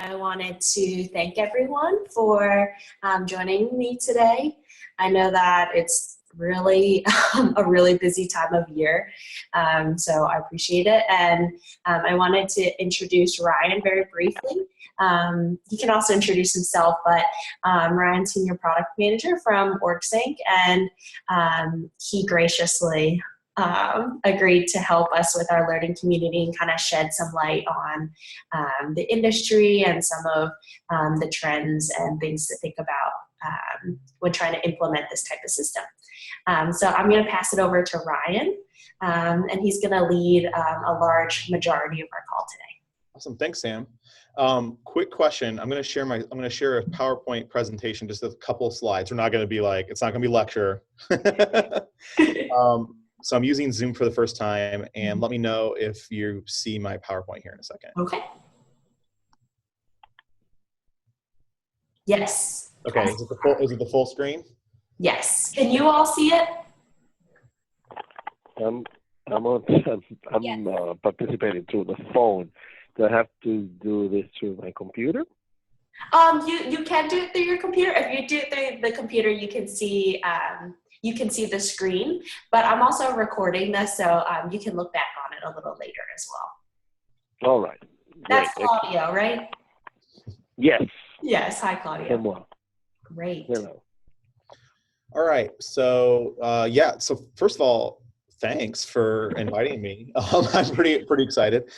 I wanted to thank everyone for joining me today. I know that it's really a really busy time of year, so I appreciate it. And I wanted to introduce Ryan very briefly. He can also introduce himself, but Ryan's Senior Product Manager from OrgSync, and he graciously agreed to help us with our learning community and kind of shed some light on the industry and some of the trends and things to think about when trying to implement this type of system. So I'm going to pass it over to Ryan, and he's going to lead a large majority of our call today. Awesome, thanks, Sam. Quick question. I'm going to share a PowerPoint presentation, just a couple of slides. We're not going to be like, it's not going to be lecture. So I'm using Zoom for the first time, and let me know if you see my PowerPoint here in a second. Okay. Yes. Okay, is it the full screen? Yes. Can you all see it? I'm participating through the phone. Do I have to do this through my computer? You can do it through your computer. If you do it through the computer, you can see the screen. But I'm also recording this, so you can look back on it a little later as well. All right. That's Claudio, right? Yes. Yes. Hi, Claudio. Hello. Great. Hello. All right. So yeah. So first of all, thanks for inviting me. I'm pretty excited.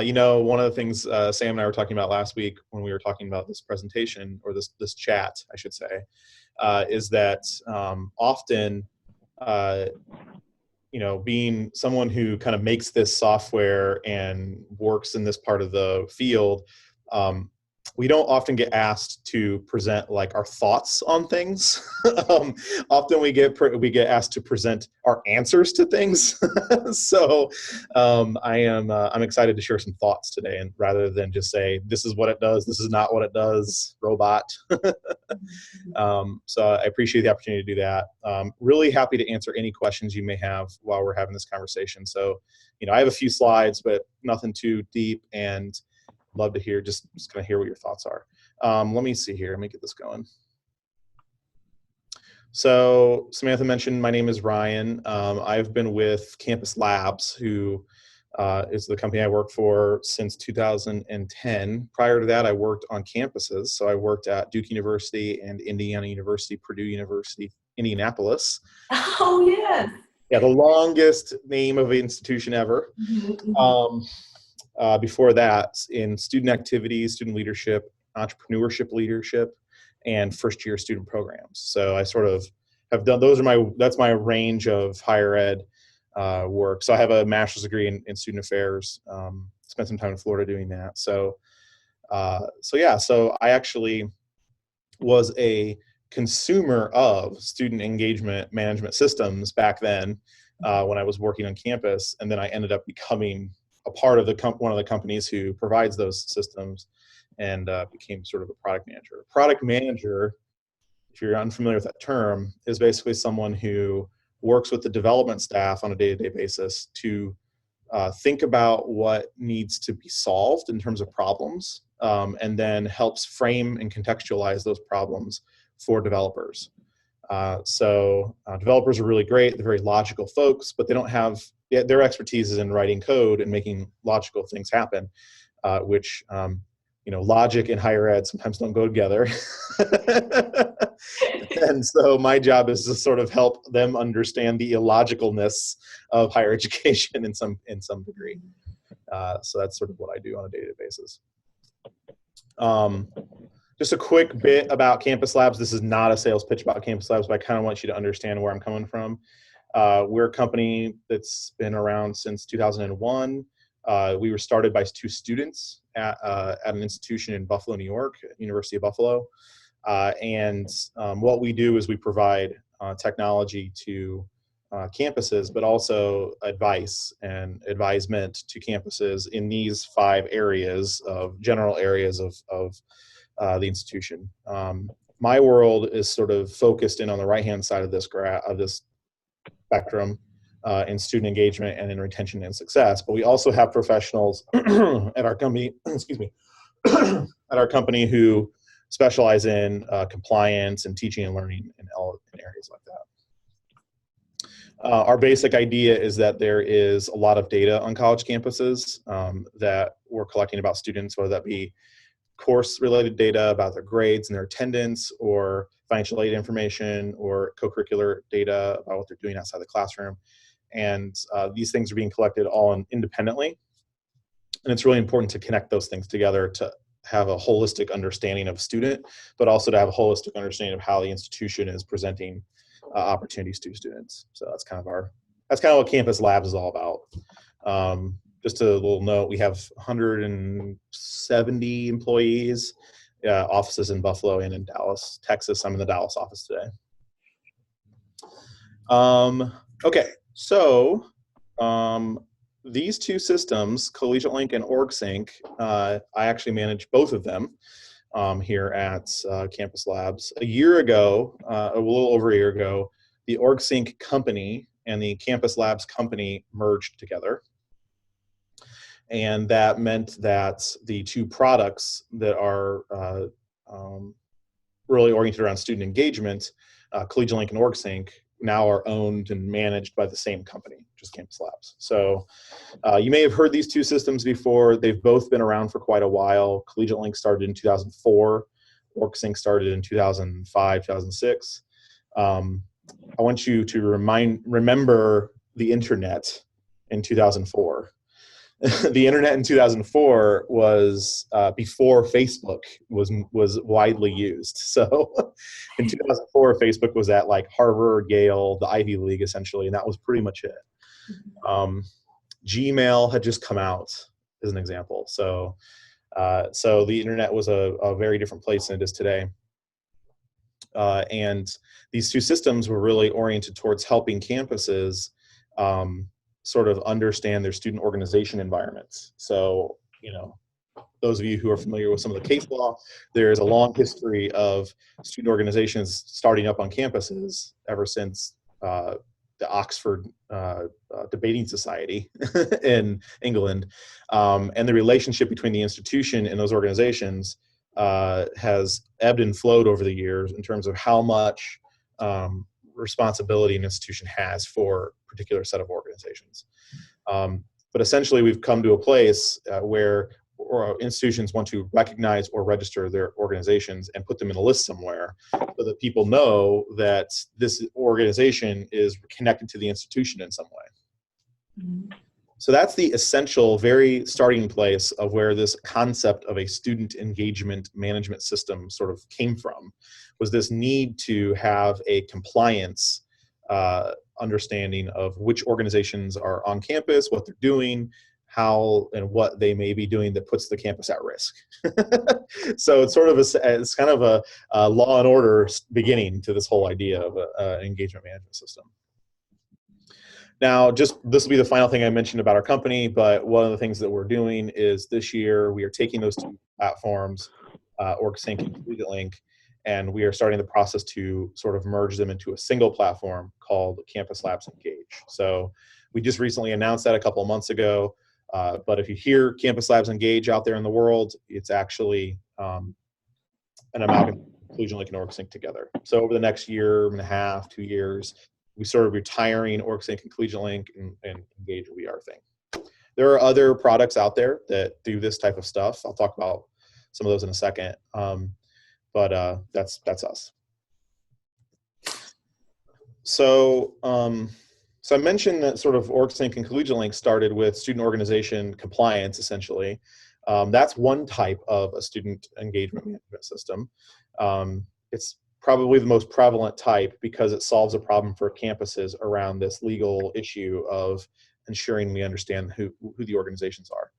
You know, one of the things Sam and I were talking about last week when we were talking about this presentation, or this chat, I should say, is that often, you know, being someone who kind of makes this software and works in this part of the field, we don't often get asked to present like our thoughts on things. Often we get asked to present our answers to things. So I'm excited to share some thoughts today, and rather than just say this is what it does, this is not what it does, robot. So I appreciate the opportunity to do that. Really happy to answer any questions you may have while we're having this conversation. So, you know, I have a few slides, but nothing too deep, and love to hear, just kind of hear what your thoughts are. Let me see here. Let me get this going. So Samantha mentioned my name is Ryan. I've been with Campus Labs, who is the company I work for since 2010. Prior to that, I worked on campuses. So I worked at Duke University and Indiana University, Purdue University, Indianapolis. Oh, yeah. Yeah, the longest name of an institution ever. Before that, in student activities, student leadership, entrepreneurship leadership, and first-year student programs. So I sort of have done, that's my range of higher ed work. So I have a master's degree in student affairs, spent some time in Florida doing that. So I actually was a consumer of student engagement management systems back then when I was working on campus, and then I ended up becoming a part of one of the companies who provides those systems, and became sort of a product manager. Product manager, if you're unfamiliar with that term, is basically someone who works with the development staff on a day-to-day basis to think about what needs to be solved in terms of problems, and then helps frame and contextualize those problems for developers. So developers are really great. They're very logical folks, but they don't have, their expertise is in writing code and making logical things happen, which, you know, logic and higher ed sometimes don't go together. And so my job is to sort of help them understand the illogicalness of higher education in some degree. So that's sort of what I do on a day-to-day basis. Just a quick bit about Campus Labs. This is not a sales pitch about Campus Labs, but I kind of want you to understand where I'm coming from. We're a company that's been around since 2001. We were started by 2 students at an institution in Buffalo, New York, University of Buffalo. And what we do is we provide technology to campuses, but also advice and advisement to campuses in these 5 areas of general areas of the institution. My world is sort of focused in on the right-hand side of this spectrum, in student engagement and in retention and success. But we also have professionals at our company, excuse me, at our company who specialize in compliance and teaching and learning in areas like that. Our basic idea is that there is a lot of data on college campuses that we're collecting about students, whether that be course-related data about their grades and their attendance, or financial aid information, or co-curricular data about what they're doing outside the classroom. And these things are being collected all independently. And it's really important to connect those things together to have a holistic understanding of student, but also to have a holistic understanding of how the institution is presenting opportunities to students. So that's kind of what Campus Labs is all about. Just a little note, we have 170 employees, offices in Buffalo and in Dallas, Texas. I'm in the Dallas office today. Okay, so these two systems, Collegiate Link and OrgSync, I actually manage both of them here at Campus Labs. A year ago, a little over a year ago, the OrgSync company and the Campus Labs company merged together. And that meant that the two products that are really oriented around student engagement, Collegiate Link and OrgSync, now are owned and managed by the same company, just Campus Labs. So you may have heard these two systems before. They've both been around for quite a while. Collegiate Link started in 2004. OrgSync started in 2005, 2006. I want you to remember the internet in 2004. The internet in 2004 was before Facebook was widely used. So in 2004, Facebook was at like Harvard, Yale, the Ivy League essentially, and that was pretty much it. Gmail had just come out as an example. So the internet was a very different place than it is today. And these two systems were really oriented towards helping campuses sort of understand their student organization environments. So, you know, those of you who are familiar with some of the case law, there's a long history of student organizations starting up on campuses ever since the Oxford Debating Society in England. And the relationship between the institution and those organizations has ebbed and flowed over the years in terms of how much responsibility an institution has for a particular set of organizations. But essentially, we've come to a place where institutions want to recognize or register their organizations and put them in a list somewhere so that people know that this organization is connected to the institution in some way. Mm-hmm. So that's the essential, very starting place of where this concept of a student engagement management system sort of came from, was this need to have a compliance understanding of which organizations are on campus, what they're doing, how and what they may be doing that puts the campus at risk. So it's sort of it's kind of a law and order beginning to this whole idea of an engagement management system. Now, this will be the final thing I mentioned about our company, but one of the things that we're doing is this year we are taking those two platforms, OrgSync and Collegiate Link, and we are starting the process to sort of merge them into a single platform called Campus Labs Engage. So we just recently announced that a couple of months ago, but if you hear Campus Labs Engage out there in the world, it's actually an amalgam of Collegiate Link and OrgSync together. So over the next year and a half, 2 years, we sort of retiring OrgSync and Collegiate Link, and Engage will be our thing. There are other products out there that do this type of stuff. I'll talk about some of those in a second, but that's us. So I mentioned that sort of OrgSync and Collegiate Link started with student organization compliance, essentially. That's one type of a student engagement management system. It's probably the most prevalent type because it solves a problem for campuses around this legal issue of ensuring we understand who the organizations are.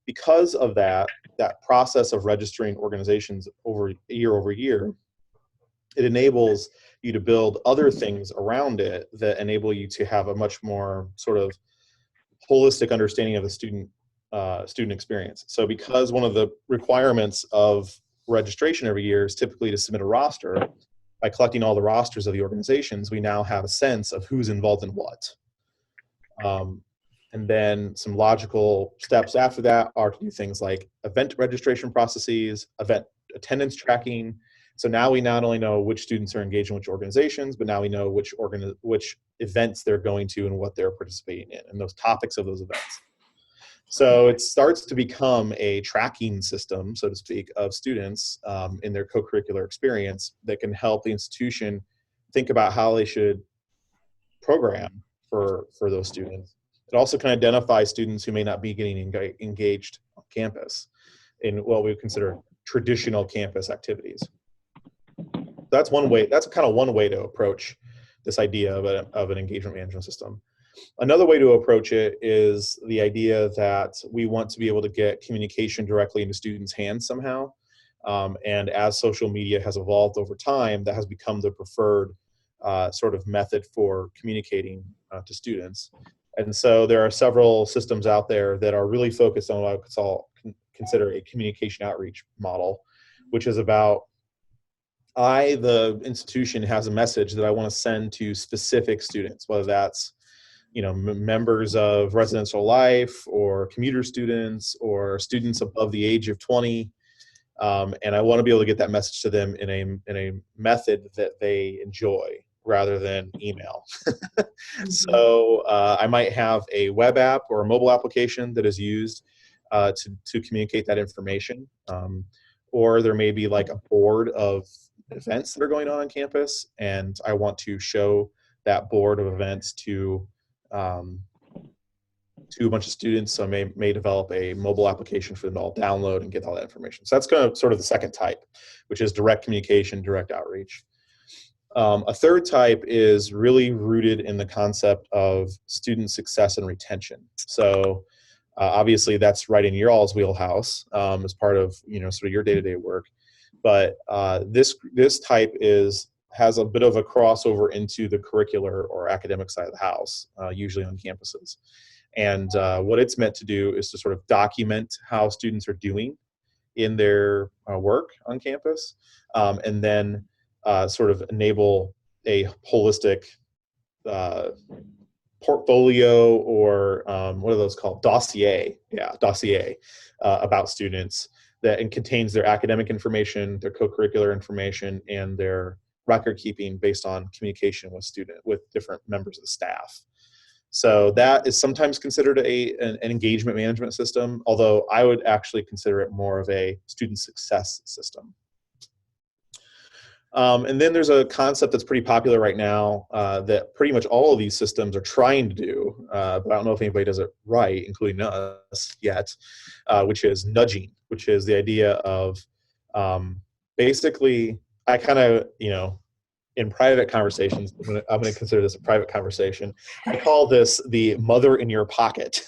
Because of that process of registering organizations over year, it enables you to build other things around it that enable you to have a much more sort of holistic understanding of the student experience. So because one of the requirements of registration every year is typically to submit a roster, by collecting all the rosters of the organizations, we now have a sense of who's involved in what. And then some logical steps after that are to do things like event registration processes, event attendance tracking. So now we not only know which students are engaged in which organizations, but now we know which events they're going to and what they're participating in and those topics of those events. So it starts to become a tracking system, so to speak, of students in their co-curricular experience that can help the institution think about how they should program for those students. It also can identify students who may not be getting engaged on campus in what we would consider traditional campus activities. That's one way. That's kind of one way to approach this idea of an engagement management system. Another way to approach it is the idea that we want to be able to get communication directly into students' hands somehow. And as social media has evolved over time, that has become the preferred sort of method for communicating to students. And so there are several systems out there that are really focused on what I would consider a communication outreach model, which is about the institution has a message that I want to send to specific students, whether that's members of residential life or commuter students or students above the age of 20. And I want to be able to get that message to them in a method that they enjoy rather than email. So I might have a web app or a mobile application that is used to communicate that information. Or there may be like a board of events that are going on campus, and I want to show that board of events to a bunch of students. So I may develop a mobile application for them to all download and get all that information. So that's kind of sort of the second type, which is direct communication, direct outreach. A third type is really rooted in the concept of student success and retention. So obviously that's right in your all's wheelhouse as part of sort of your day-to-day work. But this type has a bit of a crossover into the curricular or academic side of the house, usually on campuses. And what it's meant to do is to sort of document how students are doing in their work on campus, and then sort of enable a holistic portfolio or what are those called? Dossier about students that contains their academic information, their co-curricular information, and their record keeping based on communication with different members of the staff. So that is sometimes considered an engagement management system, although I would actually consider it more of a student success system. And then there's a concept that's pretty popular right now that pretty much all of these systems are trying to do, but I don't know if anybody does it right, including us yet, which is nudging, which is the idea of basically, I kind of, in private conversations, I'm going to consider this a private conversation. I call this the mother in your pocket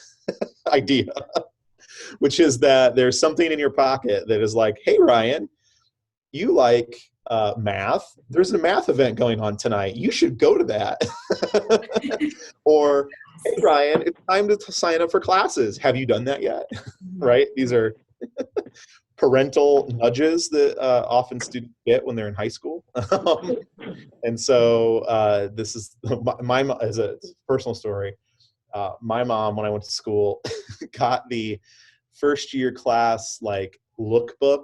idea, which is that there's something in your pocket that is like, hey, Ryan, you like math. There's a math event going on tonight. You should go to that. Or, hey, Ryan, it's time to sign up for classes. Have you done that yet? Right? These are parental nudges that often students get when they're in high school. And so this is as a personal story. My mom, when I went to school, got the first year class lookbook.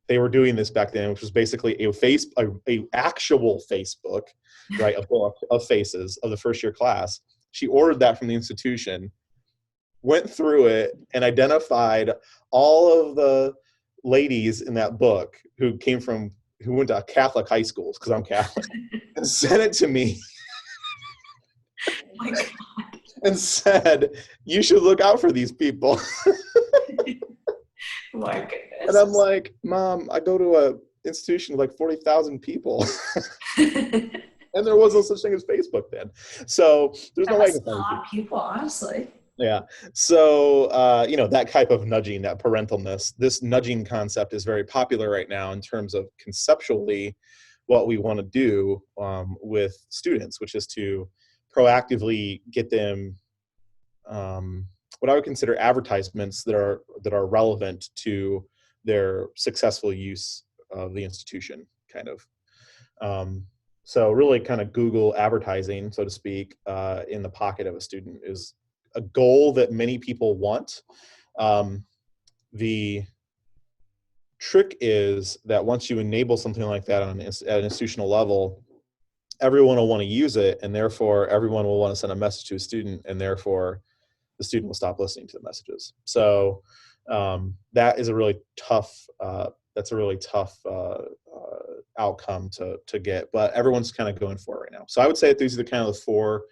They were doing this back then, which was basically a actual Facebook, right? A book of faces of the first year class. She ordered that from the institution, went through it, and identified all of the ladies in that book who went to Catholic high schools, because I'm Catholic, and sent it to me. Oh my God. And said, you should look out for these people. My goodness. And I'm like, Mom, I go to a institution with 40,000 people. And there was no such thing as Facebook then. So there's no way to find a lot of people, honestly. Yeah. So, that type of nudging, that parentalness, this nudging concept is very popular right now in terms of conceptually what we want to do with students, which is to proactively get them what I would consider advertisements that are relevant to their successful use of the institution, kind of. So really kind of Google advertising, so to speak, in the pocket of a student is a goal that many people want. The trick is that once you enable something like that at an institutional level, everyone will want to use it, and therefore everyone will want to send a message to a student, and therefore the student will stop listening to the messages. So that is a really tough, outcome to get, but everyone's kind of going for it right now. So I would say that these are the kind of the 4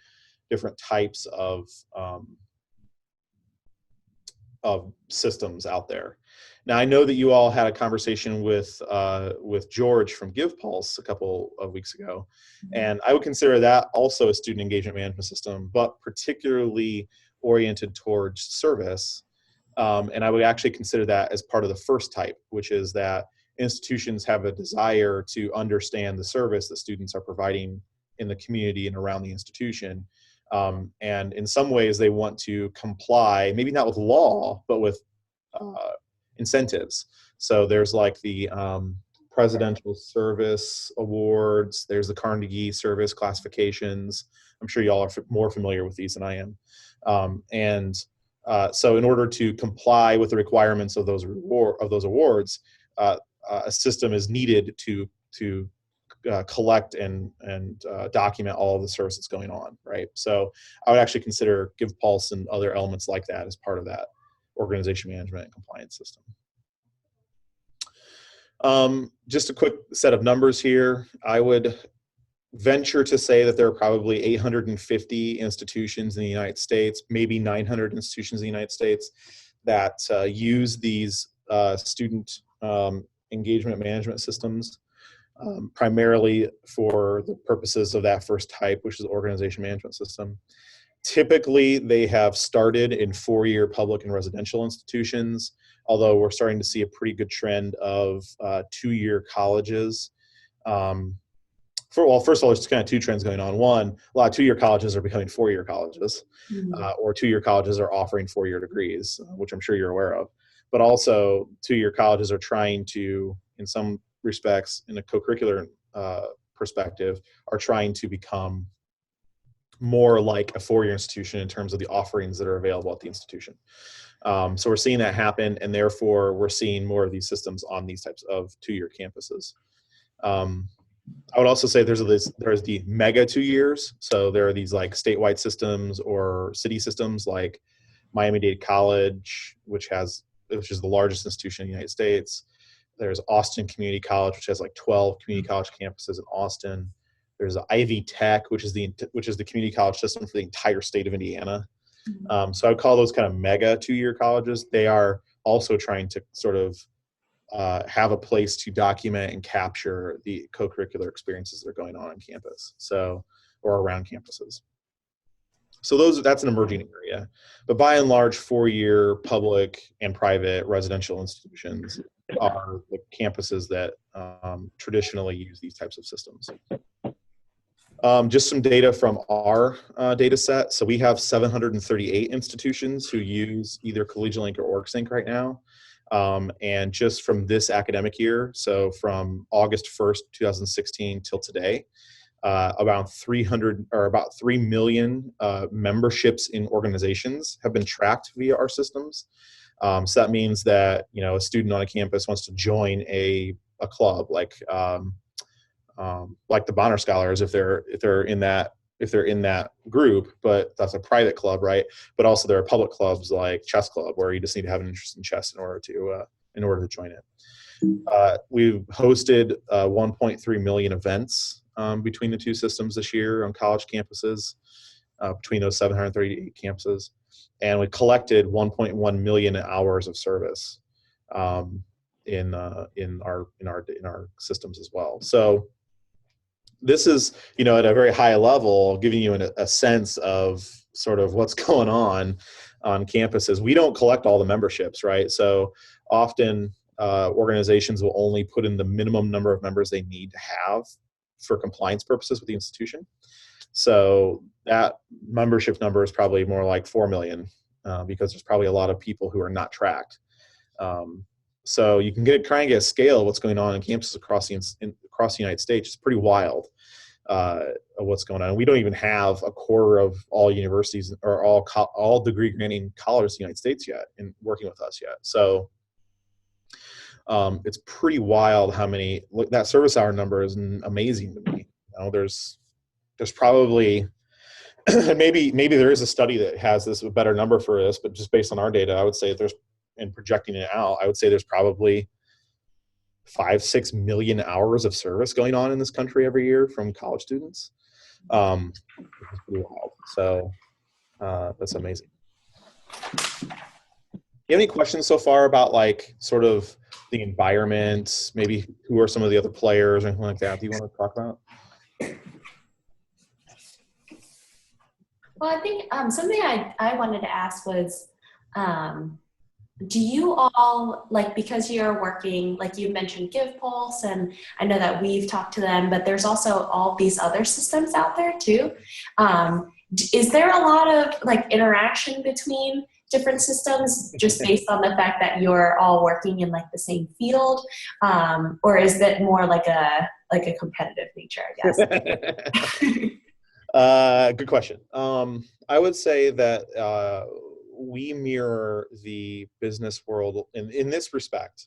different types of systems out there. Now, I know that you all had a conversation with George from GivePulse a couple of weeks ago, and I would consider that also a student engagement management system, but particularly oriented towards service. And I would actually consider that as part of the first type, which is that institutions have a desire to understand the service that students are providing in the community and around the institution. And in some ways, they want to comply, maybe not with law, but with incentives. So there's like the Presidential Service Awards, there's the Carnegie Service Classifications. I'm sure you all are more familiar with these than I am. So in order to comply with the requirements of those awards, a system is needed to collect and document all of the service that's going on, right? So I would actually consider GivePulse and other elements like that as part of that organization management and compliance system. Just a quick set of numbers here. I would venture to say that there are probably 850 institutions in the United States, maybe 900 institutions in the United States that use these student engagement management systems, primarily for the purposes of that first type, which is the organization management system. Typically, they have started in 4-year public and residential institutions, although we're starting to see a pretty good trend of 2-year colleges. First of all, there's kind of 2 trends going on. One, a lot of 2-year colleges are becoming 4-year colleges, or 2-year colleges are offering 4-year degrees, which I'm sure you're aware of. But also, 2-year colleges are trying to, in some respects, in a co-curricular perspective, are trying to become more like a 4-year institution in terms of the offerings that are available at the institution. So we're seeing that happen, and therefore we're seeing more of these systems on these types of 2-year campuses. I would also say there's the mega 2 years. So there are these like statewide systems or city systems like Miami-Dade College, which is the largest institution in the United States. There's Austin Community College, which has like 12 community college campuses in Austin. There's Ivy Tech, which is the community college system for the entire state of Indiana. So I would call those kind of mega 2-year colleges. They are also trying to sort of have a place to document and capture the co-curricular experiences that are going on campus, or around campuses. So that's an emerging area. But by and large, 4-year public and private residential institutions are the campuses that traditionally use these types of systems. Just some data from our data set. So we have 738 institutions who use either Collegiate Link or OrgSync right now. And just from this academic year, so from August 1st, 2016 till today, about 3 million memberships in organizations have been tracked via our systems. So that means that, a student on a campus wants to join a club like the Bonner Scholars if they're in that group, but that's a private club, right? But also there are public clubs like Chess Club where you just need to have an interest in chess in order to join it. We've hosted 1.3 million events between the 2 systems this year on college campuses, between those 738 campuses, and we collected 1.1 million hours of service in our systems as well. So this is, at a very high level, giving you a sense of sort of what's going on campuses. We don't collect all the memberships, right? So often organizations will only put in the minimum number of members they need to have for compliance purposes with the institution. So that membership number is probably more like 4 million because there's probably a lot of people who are not tracked. So you can try and get a scale of what's going on in campuses across the United States. It's pretty wild. of what's going on. We don't even have a quarter of all universities or all degree granting colleges in the United States yet and working with us yet. So it's pretty wild how many. Look, that service hour number is amazing to me. You know, there's probably maybe there is a study that has a better number for this, but just based on our data, I would say and projecting it out, I would say there's probably 5-6 million hours of service going on in this country every year from college students. Which is pretty wild. So that's amazing. Do you have any questions so far about like sort of the environment, maybe who are some of the other players or anything like that? Do you want to talk about? Well, I think something I wanted to ask was, do you all, like, because you're working, like you mentioned GivePulse, and I know that we've talked to them, but there's also all these other systems out there too. Is there a lot of like interaction between different systems just based on the fact that you're all working in like the same field? Or is that more like a competitive nature, I guess? Good question. I would say that we mirror the business world in this respect.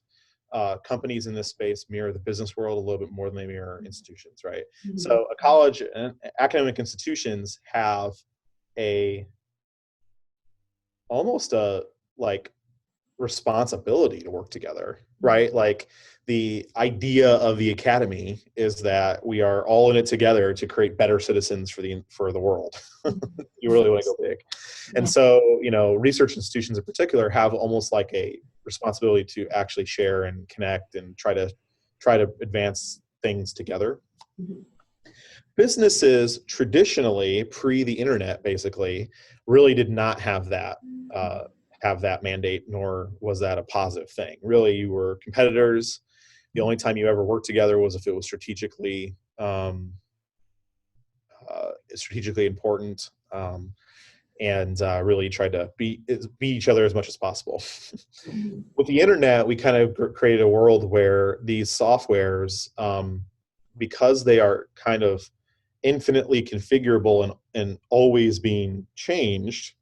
Companies in this space mirror the business world a little bit more than they mirror institutions, right? Mm-hmm. So a college and academic institutions have almost a like responsibility to work together, right? Like the idea of the academy is that we are all in it together to create better citizens for the world. You really want to go big. And so, you know, research institutions in particular have almost like a responsibility to actually share and connect and try to advance things together. Mm-hmm. Businesses traditionally, pre the internet, basically, really did not have that mandate, nor was that a positive thing. Really, you were competitors. The only time you ever worked together was if it was strategically important, and really tried to beat each other as much as possible. With the internet, we kind of created a world where these softwares, because they are kind of infinitely configurable and always being changed,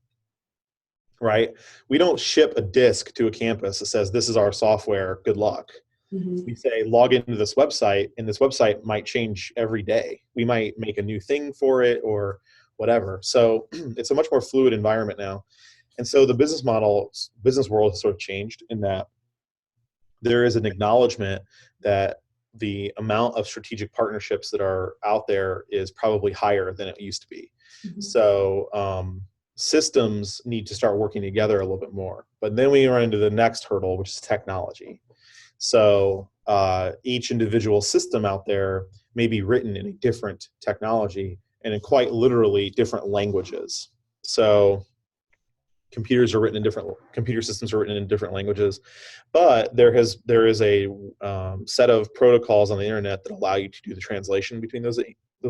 right? We don't ship a disk to a campus that says, this is our software, good luck. Mm-hmm. We say, log into this website, and this website might change every day. We might make a new thing for it or whatever. So it's a much more fluid environment now. And so the business world has sort of changed in that there is an acknowledgement that the amount of strategic partnerships that are out there is probably higher than it used to be. Mm-hmm. So systems need to start working together a little bit more. But then we run into the next hurdle, which is technology. So each individual system out there may be written in a different technology and in quite literally different languages. So computer systems are written in different languages, but there is a set of protocols on the internet that allow you to do the translation between those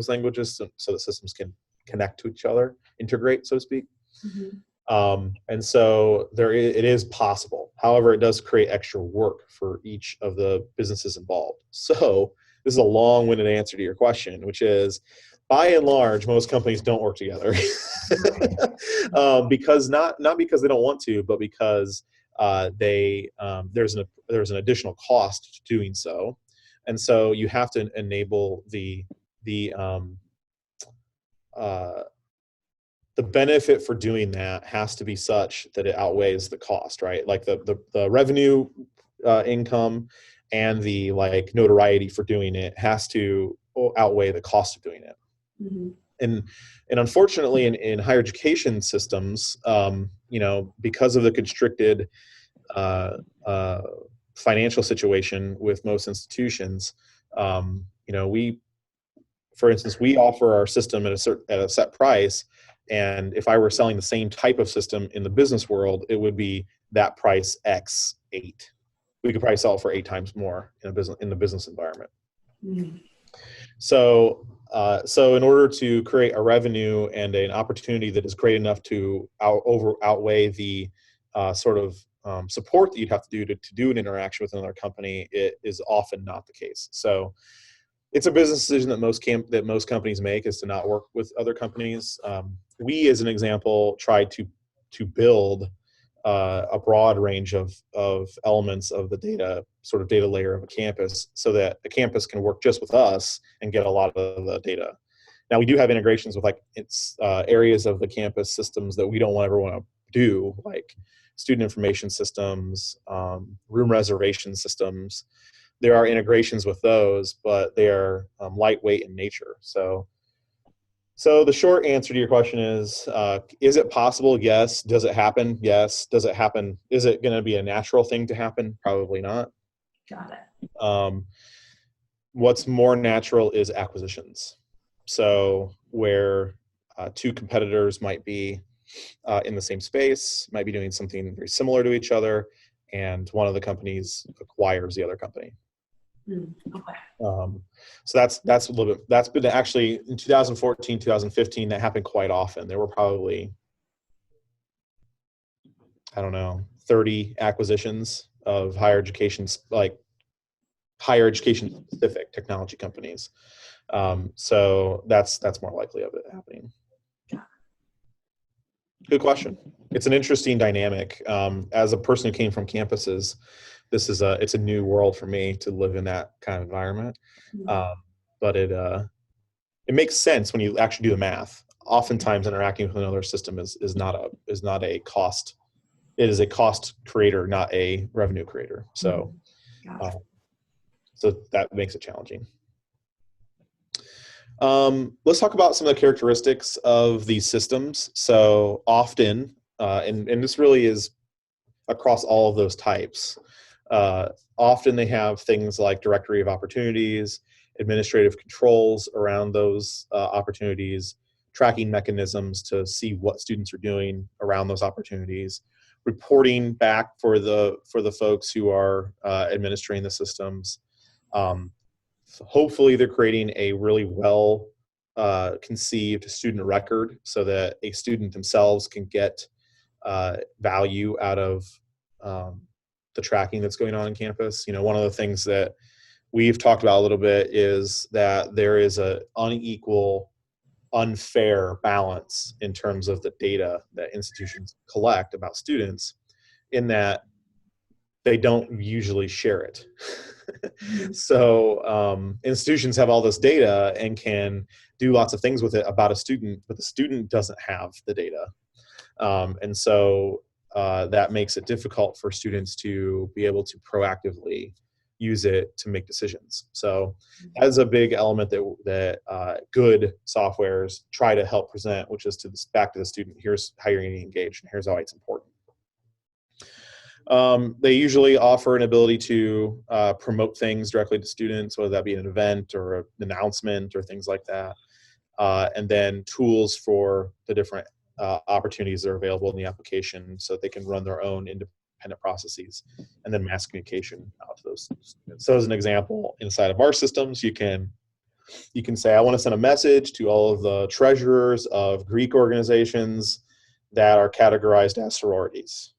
languages, so that systems can connect to each other, integrate, so to speak. Mm-hmm. And so it is possible. However, it does create extra work for each of the businesses involved. So this is a long-winded answer to your question, which is, by and large, most companies don't work together because not because they don't want to, but because there's an additional cost to doing so, and so you have to enable the benefit for doing that has to be such that it outweighs the cost, right? Like the revenue income and the like notoriety for doing it has to outweigh the cost of doing it. Mm-hmm. And unfortunately, in higher education systems, because of the constricted financial situation with most institutions, for instance, we offer our system at a set price, and if I were selling the same type of system in the business world, it would be that price X 8. We could probably sell it for 8 times more in the business environment. Mm-hmm. So in order to create a revenue and an opportunity that is great enough to outweigh the sort of support that you'd have to do to do an interaction with another company, it is often not the case. So it's a business decision that most companies make, is to not work with other companies. We, as an example, tried to build a broad range of elements of the data layer of a campus, so that a campus can work just with us and get a lot of the data. Now, we do have integrations with areas of the campus systems that we don't ever want to do, like student information systems, room reservation systems. There are integrations with those, but they are lightweight in nature. So the short answer to your question is it possible? Yes. Does it happen? Yes. Does it happen? Is it going to be a natural thing to happen? Probably not. Got it. What's more natural is acquisitions. So where two competitors might be in the same space, might be doing something very similar to each other, and one of the companies acquires the other company. Okay. So that's a little bit, that's been actually in 2014, 2015, that happened quite often. There were probably, 30 acquisitions of higher education specific technology companies. So that's more likely of it happening. Good question. It's an interesting dynamic. As a person who came from campuses, it's a new world for me to live in that kind of environment. But it makes sense when you actually do the math. Oftentimes, interacting with another system is not a cost. It is a cost creator, not a revenue creator. So, so that makes it challenging. Let's talk about some of the characteristics of these systems. So often, and this really is across all of those types, often they have things like directory of opportunities, administrative controls around those opportunities, tracking mechanisms to see what students are doing around those opportunities, reporting back for the folks who are administering the systems. So hopefully they're creating a really well conceived student record, so that a student themselves can get value out of the tracking that's going on campus. One of the things that we've talked about a little bit is that there is an unequal, unfair balance in terms of the data that institutions collect about students, in that they don't usually share it. So institutions have all this data and can do lots of things with it about a student, but the student doesn't have the data. And so that makes it difficult for students to be able to proactively use it to make decisions. So that's a big element that good softwares try to help present, which is back to the student. Here's how you're going to engage, and here's why it's important. They usually offer an ability to promote things directly to students, whether that be an event or an announcement or things like that. And then tools for the different opportunities that are available in the application, so that they can run their own independent processes, and then mass communication out to those students. So as an example, inside of our systems, you can say, I want to send a message to all of the treasurers of Greek organizations that are categorized as sororities.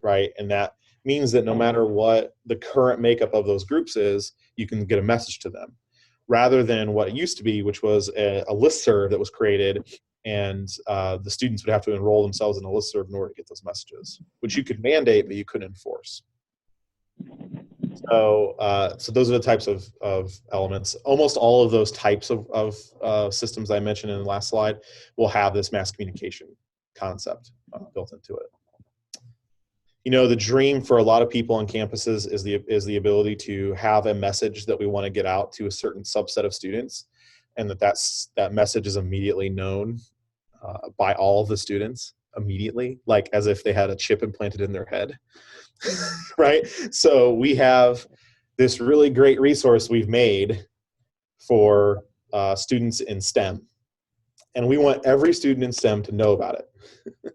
Right? And that means that no matter what the current makeup of those groups is, you can get a message to them, rather than what it used to be, which was a listserv that was created, and the students would have to enroll themselves in a listserv in order to get those messages, which you could mandate, but you couldn't enforce. So those are the types of elements. Almost all of those types of systems I mentioned in the last slide will have this mass communication concept built into it. The dream for a lot of people on campuses is the ability to have a message that we want to get out to a certain subset of students, and that message is immediately known by all of the students immediately, like as if they had a chip implanted in their head, right? So we have this really great resource we've made for students in STEM, and we want every student in STEM to know about it.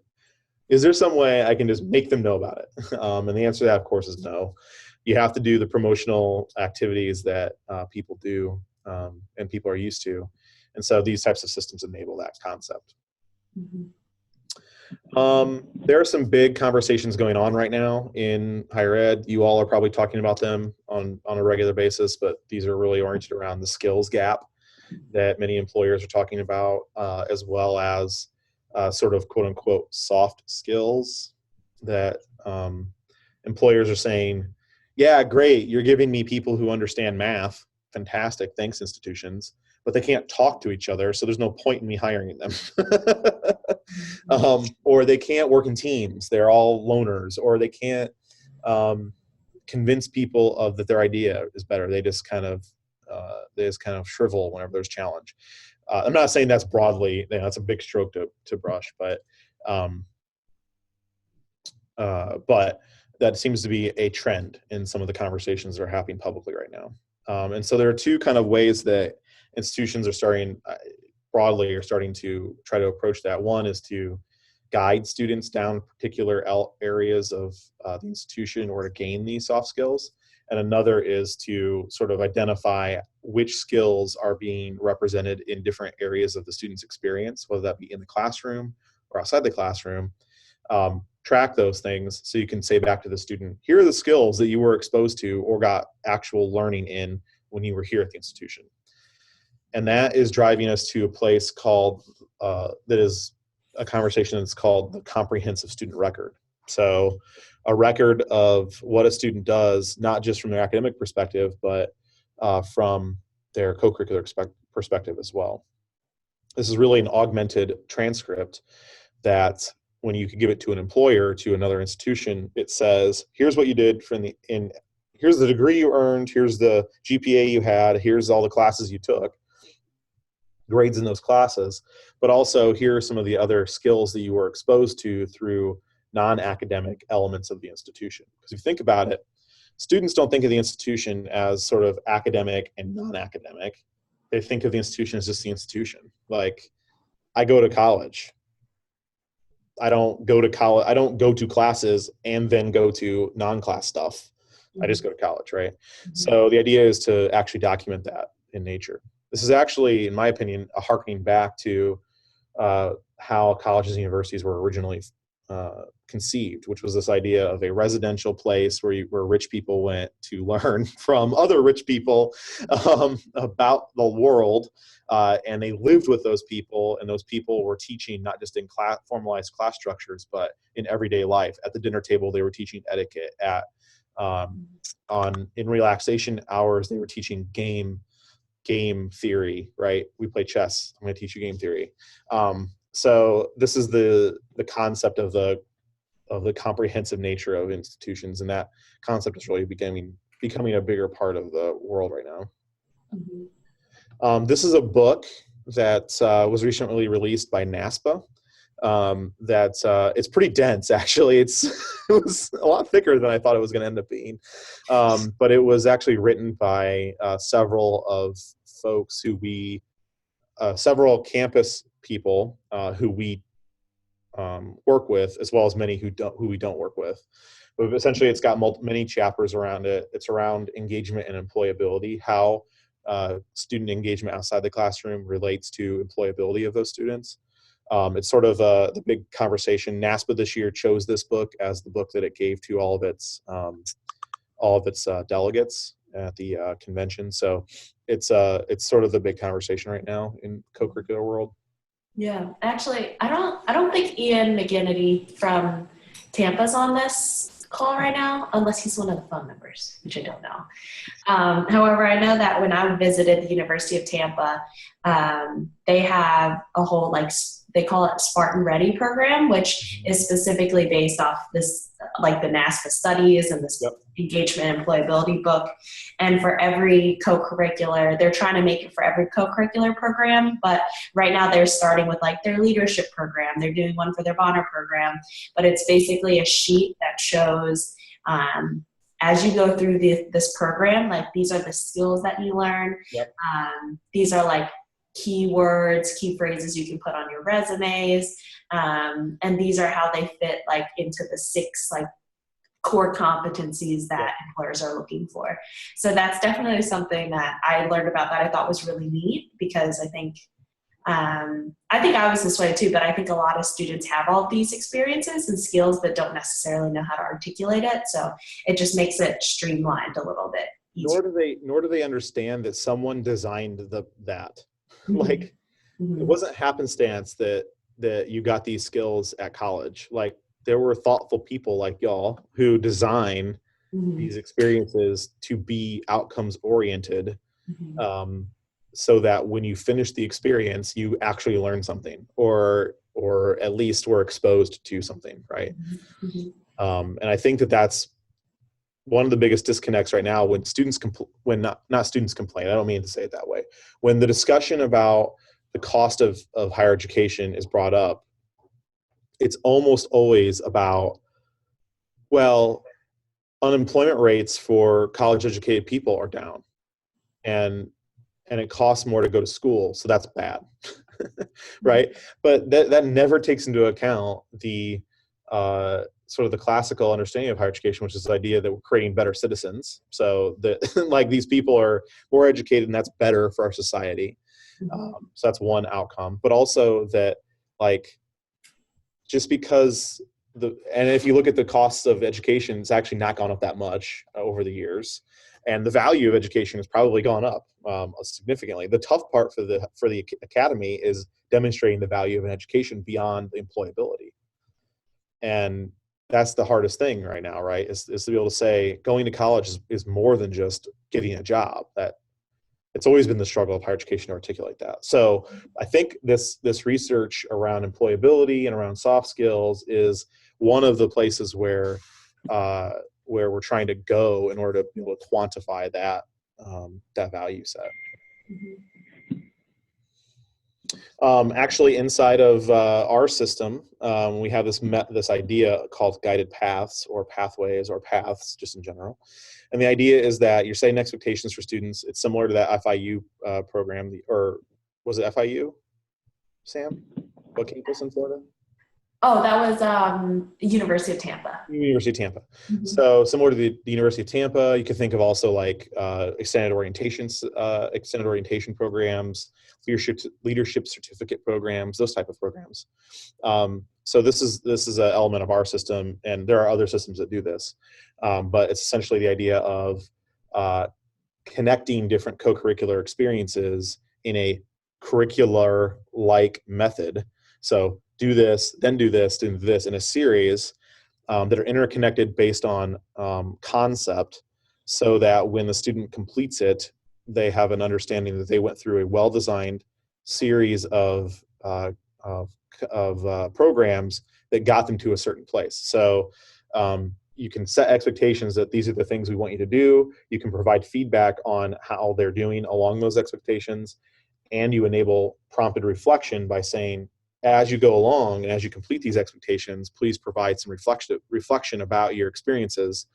Is there some way I can just make them know about it? And the answer to that, of course, is no. You have to do the promotional activities that people do and people are used to. And so these types of systems enable that concept. There are some big conversations going on right now in higher ed. You all are probably talking about them on a regular basis, but these are really oriented around the skills gap that many employers are talking about, as well as sort of quote unquote soft skills that employers are saying, yeah, great, you're giving me people who understand math. Fantastic, thanks institutions. But they can't talk to each other, so there's no point in me hiring them. Or they can't work in teams. They're all loners, or they can't convince people of that their idea is better. They just kind of shrivel whenever there's challenge. I'm not saying that's broadly, that's a big stroke to brush, but that seems to be a trend in some of the conversations that are happening publicly right now. And so there are two kind of ways that institutions are starting to try to approach that. One is to guide students down particular areas of the institution in order to gain these soft skills. And another is to sort of identify which skills are being represented in different areas of the student's experience, whether that be in the classroom or outside the classroom. Track those things so you can say back to the student, here are the skills that you were exposed to or got actual learning in when you were here at the institution. And that is driving us to a place called, that is a conversation that's called the comprehensive student record. So a record of what a student does, not just from their academic perspective, but from their co-curricular perspective as well. This is really an augmented transcript that when you could give it to an employer, to another institution, it says, here's what you did here's the degree you earned, here's the GPA you had, here's all the classes you took, grades in those classes, but also here are some of the other skills that you were exposed to through non-academic elements of the institution. Because if you think about it, students don't think of the institution as sort of academic and non-academic. They think of the institution as just the institution. Like, I go to college. I don't go to college. I don't go to classes and then go to non-class stuff. I just go to college, right? Mm-hmm. So the idea is to actually document that in nature. This is actually, in my opinion, a harkening back to how colleges and universities were originally conceived, which was this idea of a residential place where rich people went to learn from other rich people about the world, and they lived with those people, and those people were teaching not just in formalized class structures, but in everyday life. At the dinner table, they were teaching etiquette. In relaxation hours, they were teaching game theory, right? We play chess. I'm going to teach you game theory. So this is the concept of the comprehensive nature of institutions, and that concept is really becoming a bigger part of the world right now. Mm-hmm. This is a book that was recently released by NASPA. It's pretty dense, actually. It was a lot thicker than I thought it was going to end up being, but it was actually written by several of folks several campus people who we work with, as well as many who we don't work with. But essentially, it's got many chapters around it. It's around engagement and employability, how student engagement outside the classroom relates to employability of those students. It's sort of the big conversation. NASPA this year chose this book as the book that it gave to all of its delegates at the convention. So it's sort of the big conversation right now in co-curricular world. Yeah, actually, I don't think Ian McGinnity from Tampa's on this call right now, unless he's one of the phone members, which I don't know. However, I know that when I visited the University of Tampa, they have a whole, they call it Spartan Ready program, which is specifically based off this, like the NASPA studies and this engagement and employability book. And for every co-curricular, they're trying to make it for every co-curricular program. But right now they're starting with their leadership program. They're doing one for their Bonner program. But it's basically a sheet that shows as you go through this program, these are the skills that you learn. Yep. These are keywords, key phrases you can put on your resumes, and these are how they fit into the 6 core competencies that employers are looking for. So that's definitely something that I learned about that I thought was really neat, because I think I think I was this way too, but I think a lot of students have all these experiences and skills but don't necessarily know how to articulate it. So it just makes it streamlined a little bit easier. Nor do they understand that someone designed that. Mm-hmm. Like, mm-hmm. It wasn't happenstance that you got these skills at college. Like, there were thoughtful people like y'all who design Mm-hmm. these experiences to be outcomes oriented. Mm-hmm. So that when you finish the experience, you actually learn something, or at least were exposed to something, right? Mm-hmm. And I think that's one of the biggest disconnects right now when students not students complain. I don't mean to say it that way. When the discussion about the cost of higher education is brought up, it's almost always about, well, unemployment rates for college educated people are down, and it costs more to go to school, so that's bad. Right? But that never takes into account the sort of the classical understanding of higher education, which is the idea that we're creating better citizens. So that like these people are more educated, and that's better for our society. So that's one outcome. But also that, like, just because and if you look at the costs of education, it's actually not gone up that much over the years. And the value of education has probably gone up significantly. The tough part for the academy is demonstrating the value of an education beyond employability. And that's the hardest thing right now, right? Is to be able to say going to college is more than just getting a job. That it's always been the struggle of higher education to articulate that. So I think this research around employability and around soft skills is one of the places where we're trying to go in order to be able to quantify that value set. Actually, inside of our system, we have this idea called guided paths, or pathways, or paths, just in general. And the idea is that you're setting expectations for students. It's similar to that FIU program, or was it FIU, Sam? What campus in Florida? Oh, that was University of Tampa. University of Tampa. Mm-hmm. So similar to the University of Tampa, you can think of also like extended orientation programs, leadership certificate programs, those type of programs. So this is an element of our system, and there are other systems that do this. But it's essentially the idea of connecting different co-curricular experiences in a curricular-like method. So do this, then do this in a series that are interconnected based on concept, so that when the student completes it, they have an understanding that they went through a well-designed series of programs that got them to a certain place. So you can set expectations that these are the things we want you to do. You can provide feedback on how they're doing along those expectations, and you enable prompted reflection by saying, as you go along and as you complete these expectations, please provide some reflection about your experiences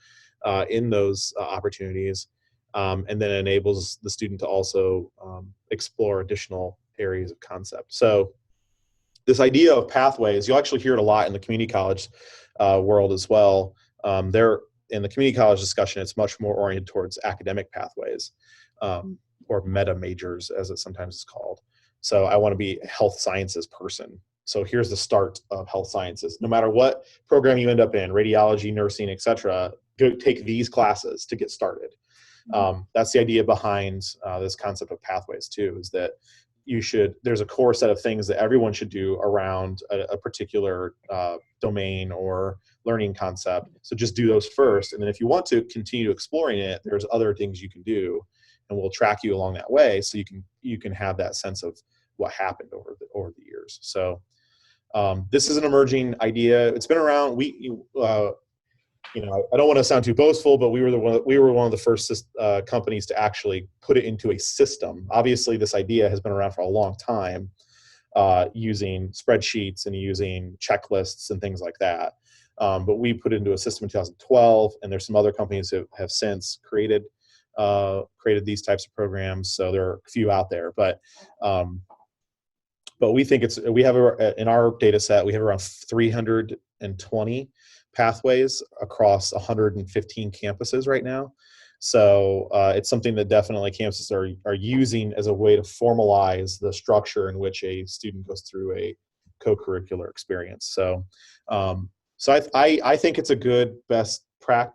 in those opportunities, and then it enables the student to also explore additional areas of concept. So this idea of pathways, you'll actually hear it a lot in the community college world as well. There, in the community college discussion, it's much more oriented towards academic pathways, or meta majors, as it sometimes is called. So I want to be a health sciences person. So here's the start of health sciences. No matter what program you end up in, radiology, nursing, etc., go take these classes to get started. That's the idea behind this concept of pathways too, is that there's a core set of things that everyone should do around a particular domain or learning concept. So just do those first. And then if you want to continue exploring it, there's other things you can do, and we'll track you along that way, so you can have that sense of what happened over the years. So this is an emerging idea. It's been around. I don't want to sound too boastful, but we were one of the first companies to actually put it into a system. Obviously, this idea has been around for a long time, using spreadsheets and using checklists and things like that. But we put it into a system in 2012, and there's some other companies that have since created these types of programs. So there are a few out there, but we think in our data set, we have around 320 pathways across 115 campuses right now. So it's something that definitely campuses are using as a way to formalize the structure in which a student goes through a co-curricular experience. So, I think it's a good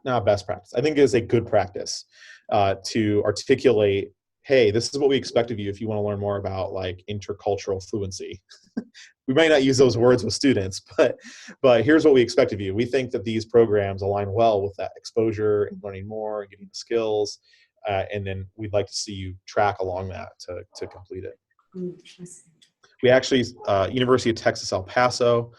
not best practice. I think it is a good practice to articulate, hey, this is what we expect of you if you want to learn more about like intercultural fluency. We might not use those words with students, but here's what we expect of you. We think that these programs align well with that exposure and learning more and getting the skills, and then we'd like to see you track along that to complete it. We actually, University of Texas El Paso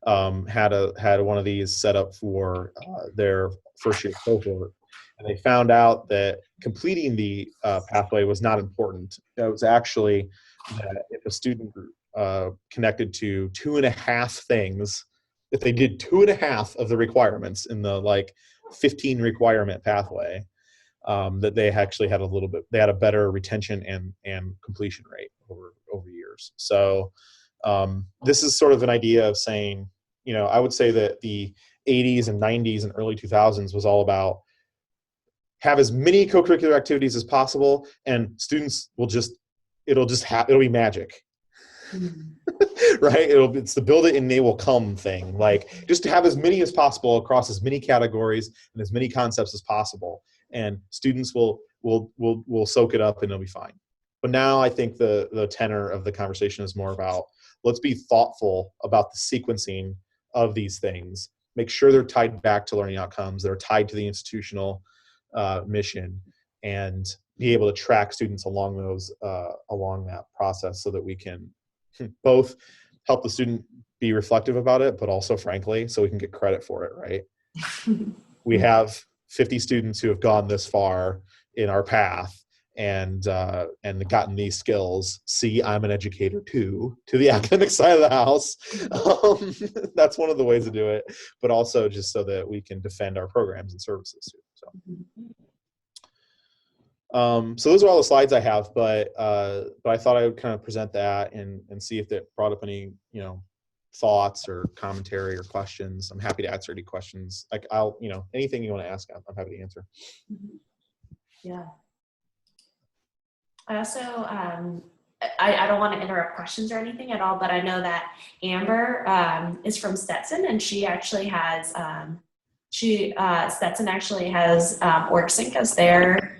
had one of these set up for their first year cohort, and they found out that completing the pathway was not important. It was actually that if a student group connected to 2.5 things, if they did 2.5 of the requirements in the like 15 requirement pathway, that they actually had they had a better retention and completion rate over years. So this is sort of an idea of saying, I would say that the 80s and 90s and early 2000s was all about have as many co-curricular activities as possible, and students will it'll be magic. Right? It's the build it and they will come thing. Like just to have as many as possible across as many categories and as many concepts as possible, and students will soak it up and it'll be fine. But now I think the tenor of the conversation is more about let's be thoughtful about the sequencing of these things. Make sure they're tied back to learning outcomes. They're tied to the institutional mission, and be able to track students along that process so that we can both help the student be reflective about it, but also, frankly, so we can get credit for it, right? We have 50 students who have gone this far in our path and gotten these skills. See, I'm an educator too, to the academic side of the house. That's one of the ways to do it, but also just so that we can defend our programs and services too. So those are all the slides I have, but I thought I would kind of present that and see if that brought up any, thoughts or commentary or questions. I'm happy to answer any questions. Like anything you want to ask, I'm happy to answer. Yeah. I also, I don't want to interrupt questions or anything at all, but I know that Amber is from Stetson, and she actually has, Stetson actually has OrgSync as their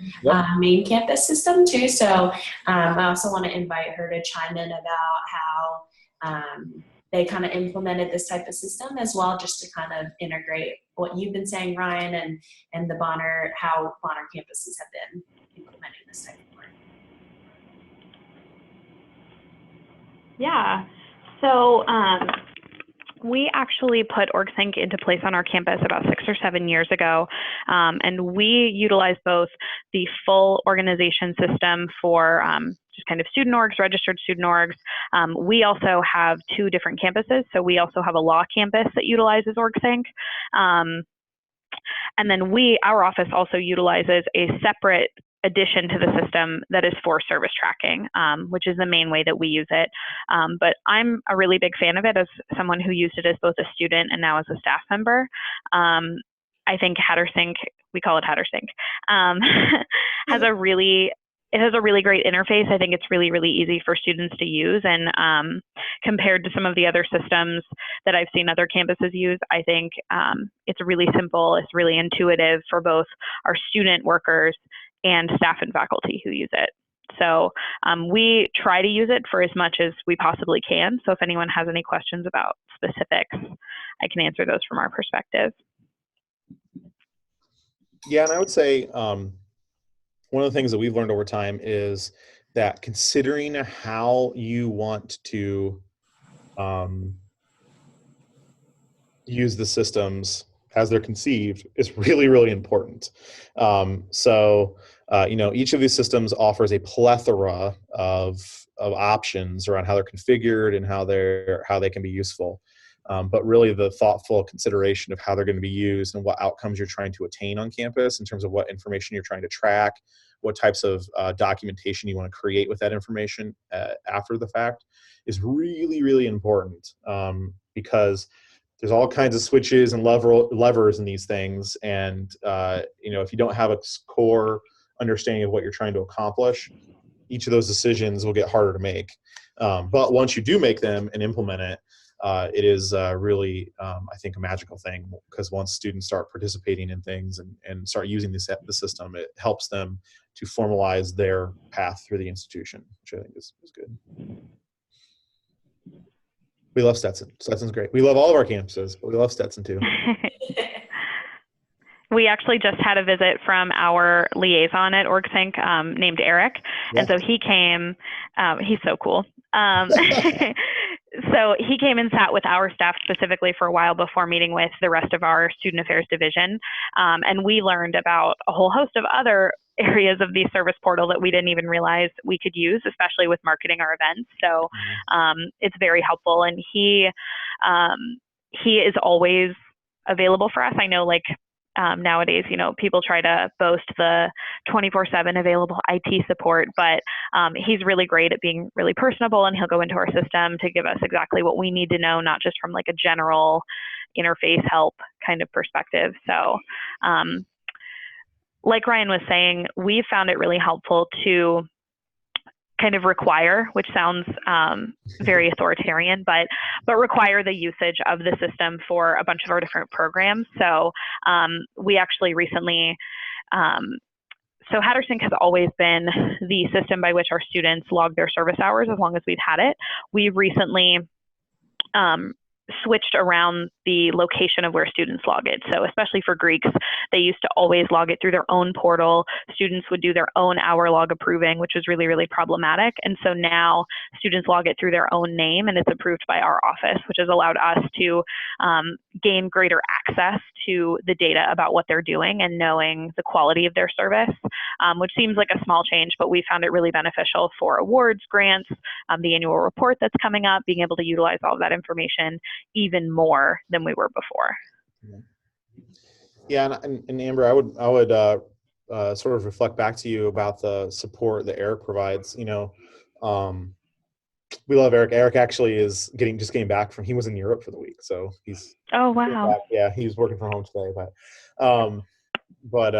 main campus system too. So I also want to invite her to chime in about how they kind of implemented this type of system as well, just to kind of integrate what you've been saying, Ryan, and how Bonner campuses have been implementing this type of work. Yeah. So we actually put OrgSync into place on our campus about 6 or 7 years ago, and we utilize both the full organization system for just kind of student orgs, registered student orgs. We also have 2 different campuses, so we also have a law campus that utilizes OrgSync. And then our office also utilizes a separate addition to the system that is for service tracking, which is the main way that we use it. But I'm a really big fan of it as someone who used it as both a student and now as a staff member. I think HatterSync, we call it HatterSync, has a really great interface. I think it's really, really easy for students to use. And compared to some of the other systems that I've seen other campuses use, I think it's really simple. It's really intuitive for both our student workers and staff and faculty who use it. So we try to use it for as much as we possibly can. So if anyone has any questions about specifics, I can answer those from our perspective. Yeah, and I would say one of the things that we've learned over time is that considering how you want to use the systems as they're conceived is really, really important. Each of these systems offers a plethora of options around how they're configured and how they can be useful. But really the thoughtful consideration of how they're going to be used and what outcomes you're trying to attain on campus in terms of what information you're trying to track, what types of documentation you want to create with that information after the fact is really, really important, because there's all kinds of switches and levers in these things. And, if you don't have a core understanding of what you're trying to accomplish, each of those decisions will get harder to make. But once you do make them and implement it, it is really, I think, a magical thing, because once students start participating in things and start using the system, it helps them to formalize their path through the institution, which I think is good. We love Stetson. Stetson's great. We love all of our campuses, but we love Stetson too. We actually just had a visit from our liaison at OrgSync named Eric. Yeah. And so he came, he's so cool. So he came and sat with our staff specifically for a while before meeting with the rest of our student affairs division. And we learned about a whole host of other areas of the service portal that we didn't even realize we could use, especially with marketing our events. So it's very helpful. And he is always available for us. I know, like, nowadays, people try to boast the 24/7 available IT support, but he's really great at being really personable, and he'll go into our system to give us exactly what we need to know, not just from like a general interface help kind of perspective. So like Ryan was saying, we found it really helpful to kind of require, which sounds very authoritarian, but require the usage of the system for a bunch of our different programs. So we actually recently, so HatterSync has always been the system by which our students log their service hours as long as we've had it. We recently switched around the location of where students log it. So especially for Greeks, they used to always log it through their own portal. Students would do their own hour log approving, which was really, really problematic. And so now students log it through their own name, and it's approved by our office, which has allowed us to gain greater access to the data about what they're doing and knowing the quality of their service, which seems like a small change, but we found it really beneficial for awards, grants, the annual report that's coming up, being able to utilize all of that information even more than we were before. Yeah, and Amber, I would sort of reflect back to you about the support that Eric provides. We love Eric. Eric actually is getting back from, he was in Europe for the week, so he's wow. Yeah, he's working from home today, but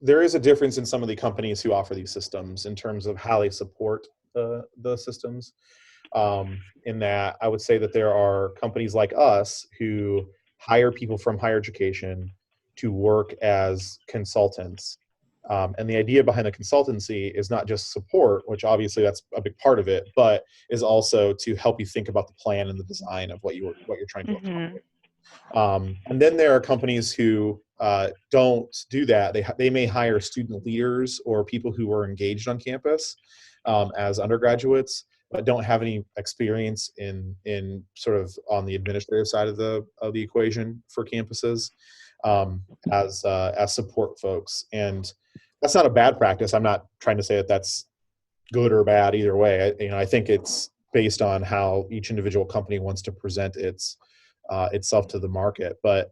there is a difference in some of the companies who offer these systems in terms of how they support the systems. In that, I would say that there are companies like us who hire people from higher education to work as consultants. And the idea behind the consultancy is not just support, which obviously that's a big part of it, but is also to help you think about the plan and the design of what you're trying to accomplish. And then there are companies who don't do that. They may hire student leaders or people who are engaged on campus as undergraduates, but don't have any experience in sort of on the administrative side of the equation for campuses as support folks. And that's not a bad practice. I'm not trying to say that that's good or bad either way. I think it's based on how each individual company wants to present itself to the market. But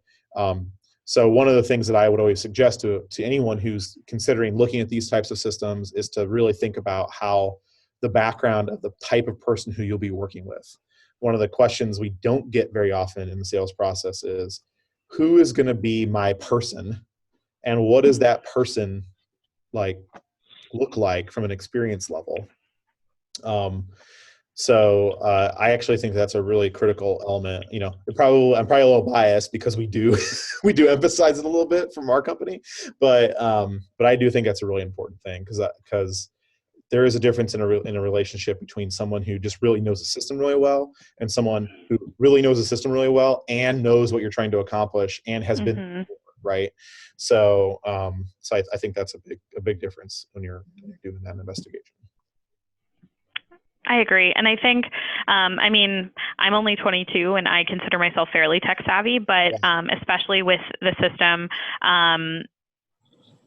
so one of the things that I would always suggest to anyone who's considering looking at these types of systems is to really think about how the background of the type of person who you'll be working with. One of the questions we don't get very often in the sales process is, who is going to be my person, and what does that person look like from an experience level? So I actually think that's a really critical element. I'm probably a little biased because we do emphasize it a little bit from our company, but I do think that's a really important thing because there is a difference in a relationship between someone who just really knows the system really well and someone who really knows the system really well and knows what you're trying to accomplish and has been right. So I think that's a big difference when you're doing that investigation. I agree. And I think, I'm only 22 and I consider myself fairly tech savvy, but especially with the system,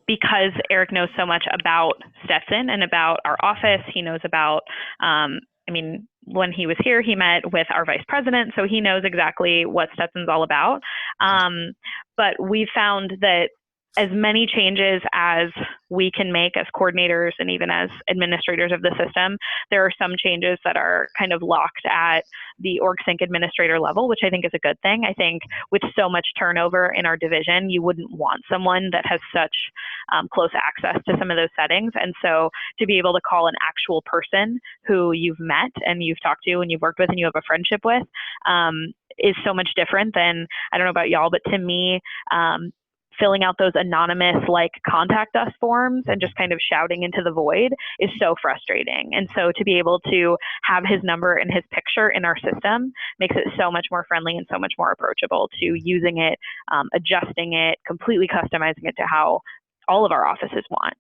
because Eric knows so much about Stetson and about our office, he knows about, when he was here, he met with our vice president, so he knows exactly what Stetson's all about. But we found that as many changes as we can make as coordinators and even as administrators of the system, there are some changes that are kind of locked at the OrgSync administrator level, which I think is a good thing. I think with so much turnover in our division, you wouldn't want someone that has such close access to some of those settings. And so to be able to call an actual person who you've met and you've talked to and you've worked with and you have a friendship with is so much different than, I don't know about y'all, but to me, filling out those anonymous like contact us forms and just kind of shouting into the void is so frustrating. And so to be able to have his number and his picture in our system makes it so much more friendly and so much more approachable to using it, adjusting it, completely customizing it to how all of our offices want.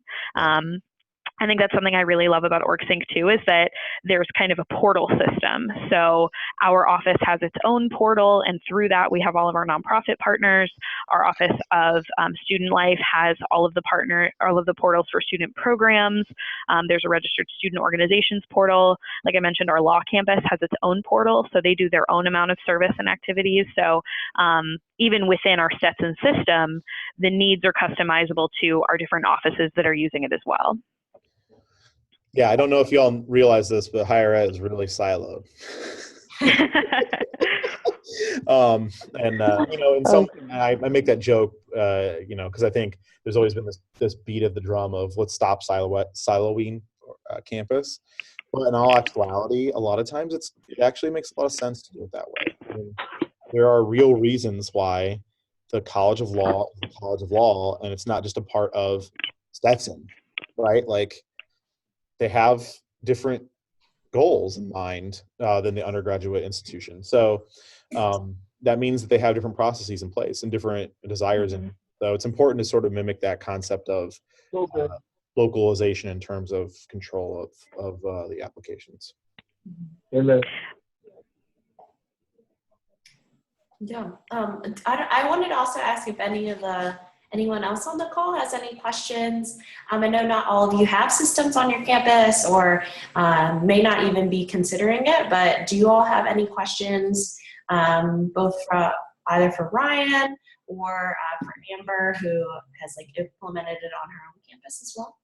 I think that's something I really love about OrgSync too, is that there's kind of a portal system. So our office has its own portal, and through that we have all of our nonprofit partners. Our Office of Student Life has all of the portals for student programs. There's a registered student organizations portal. Like I mentioned, our law campus has its own portal, so they do their own amount of service and activities. So even within our Stetson system, the needs are customizable to our different offices that are using it as well. Yeah, I don't know if y'all realize this, but higher ed is really siloed. In some, I make that joke, because I think there's always been this beat of the drum of let's stop siloing campus. But in all actuality, a lot of times it actually makes a lot of sense to do it that way. I mean, there are real reasons why the College of Law is the College of Law, and it's not just a part of Stetson, right? Like, they have different goals in mind than the undergraduate institution. So that means that they have different processes in place and different desires. And so it's important to sort of mimic that concept of localization in terms of control of the applications. Amen. Yeah, I wanted to also ask if anyone else on the call has any questions. I know not all of you have systems on your campus or may not even be considering it, but do you all have any questions, both either for Ryan or for Amber, who has like implemented it on her own campus as well?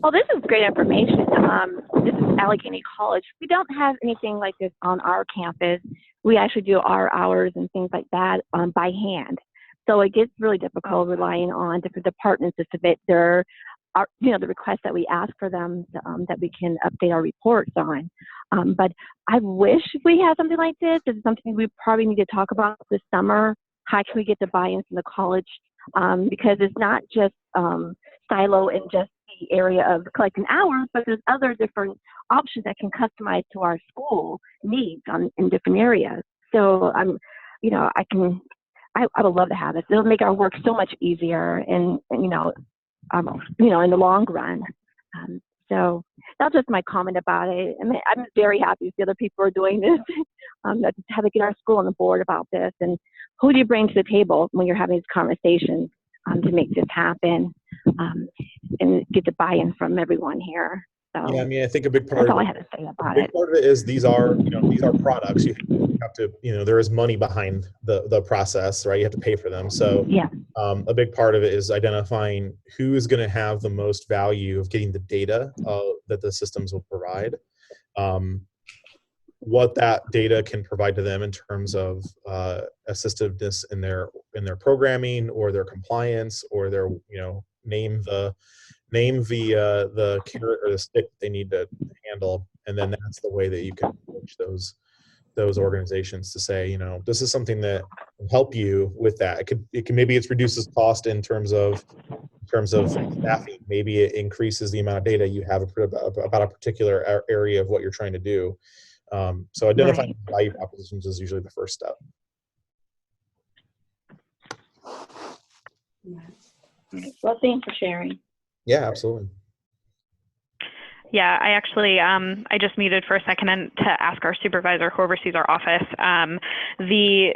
Well, this is great information. This is Allegheny College. We don't have anything like this on our campus. We actually do our hours and things like that by hand. So it gets really difficult relying on different departments to submit the requests that we ask for them that we can update our reports on. But I wish we had something like this. This is something we probably need to talk about this summer. How can we get the buy-in from the college? Because it's not just silo in just the area of collecting hours, but there's other different options that can customize to our school needs in different areas. So I would love to have this. It'll make our work so much easier, and in the long run. So that's just my comment about it. I mean, I'm very happy if the other people are doing this. How to get our school on the board about this, and who do you bring to the table when you're having these conversations to make this happen and get the buy-in from everyone here. So yeah, I mean, I think a big part that's of all it, I had to say about a it. big part of it is these are products. You have to, there is money behind the process, right? You have to pay for them. So Yeah. a big part of it is identifying who is going to have the most value of getting the data that the systems will provide. What that data can provide to them in terms of assistiveness in their programming or their compliance or their name the carrot or the stick they need to handle, and then that's the way that you can approach those organizations to say, this is something that will help you with that. It can maybe it reduces cost in terms of staffing. Maybe it increases the amount of data you have about a particular area of what you're trying to do. So identifying value propositions is usually the first step. Well, thanks for sharing. Yeah, absolutely. Yeah, I actually, I just muted for a second to ask our supervisor who oversees our office. The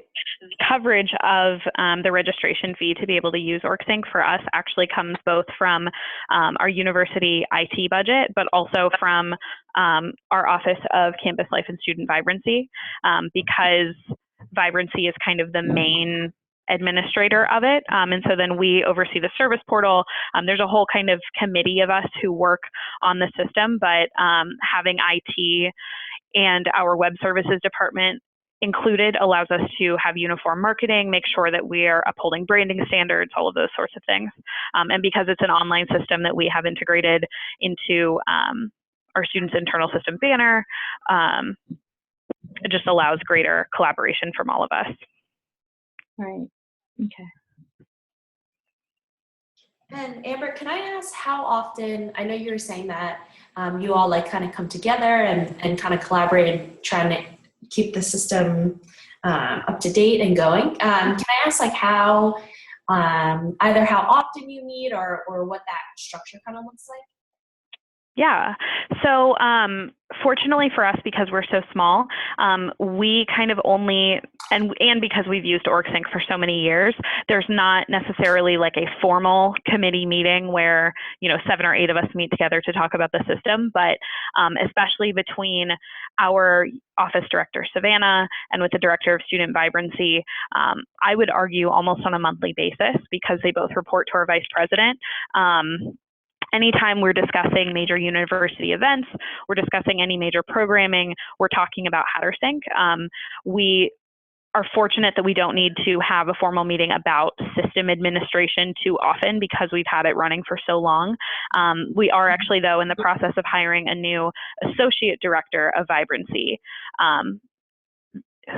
coverage of the registration fee to be able to use OrgSync for us actually comes both from our university IT budget, but also from our Office of Campus Life and Student Vibrancy, because Vibrancy is kind of the main administrator of it. And so then we oversee the service portal. There's a whole kind of committee of us who work on the system, but having IT and our web services department included allows us to have uniform marketing, make sure that we are upholding branding standards, all of those sorts of things. And because it's an online system that we have integrated into our students' internal system banner, it just allows greater collaboration from all of us. Right. Okay. And Amber, can I ask how often, I know you were saying that you all like kind of come together and kind of collaborate and trying to keep the system up to date and going. Can I ask like how, either how often you meet or what that structure kind of looks like? Yeah. So fortunately for us, because we're so small, we kind of only, and because we've used OrgSync for so many years, there's not necessarily like a formal committee meeting where, 7 or 8 of us meet together to talk about the system. But especially between our office director, Savannah, and with the director of student vibrancy, I would argue almost on a monthly basis because they both report to our vice president. Anytime we're discussing major university events, we're discussing any major programming, we're talking about HatterSync. We are fortunate that we don't need to have a formal meeting about system administration too often because we've had it running for so long. We are actually, though, in the process of hiring a new associate director of vibrancy,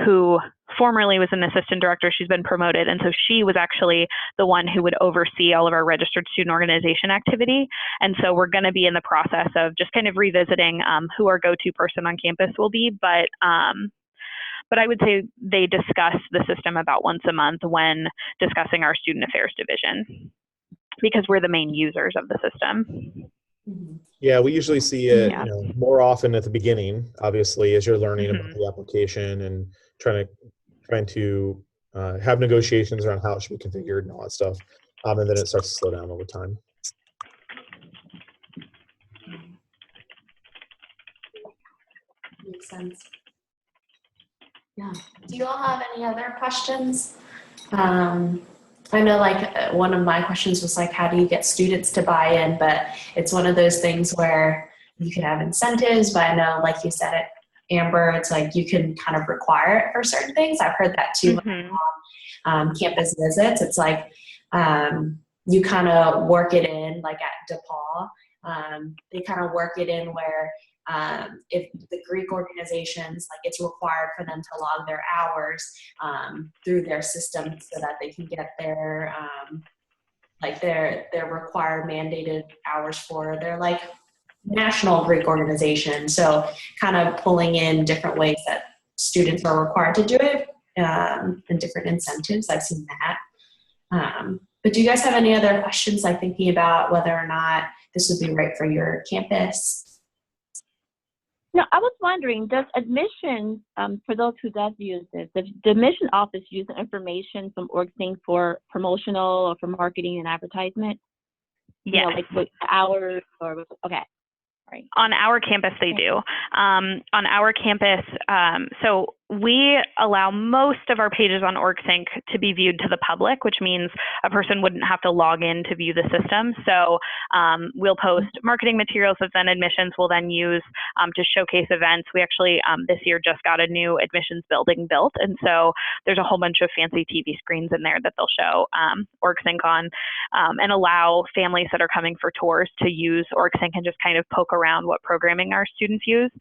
who formerly was an assistant director. She's been promoted. And so she was actually the one who would oversee all of our registered student organization activity. And so we're going to be in the process of just kind of revisiting who our go-to person on campus will be. But I would say they discuss the system about once a month when discussing our student affairs division, because we're the main users of the system. Yeah, we usually see it more often at the beginning, obviously, as you're learning about the application and trying to have negotiations around how it should be configured and all that stuff. And then it starts to slow down over time. Makes sense. Yeah. Do you all have any other questions? I know like one of my questions was like, how do you get students to buy in? But it's one of those things where you can have incentives, but I know, like you said it, Amber, it's like you can kind of require it for certain things. I've heard that too on campus visits. It's like you kind of work it in, like at DePaul, they kind of work it in where if the Greek organizations, like it's required for them to log their hours through their system so that they can get their like their required mandated hours for their like national Greek organization. So kind of pulling in different ways that students are required to do it and different incentives. I've seen that. But do you guys have any other questions, like thinking about whether or not this would be right for your campus? No, I was wondering, does admissions, for those who does use this, does the admission office use the information from OrgSync for promotional or for marketing and advertisement? Yes. Like with hours or, okay. Right. On our campus, they do. On our campus, so we allow most of our pages on OrgSync to be viewed to the public, which means a person wouldn't have to log in to view the system. So we'll post marketing materials that then admissions will then use to showcase events. We actually this year just got a new admissions building built. And so there's a whole bunch of fancy TV screens in there that they'll show OrgSync on and allow families that are coming for tours to use OrgSync and just kind of poke around what programming our students use.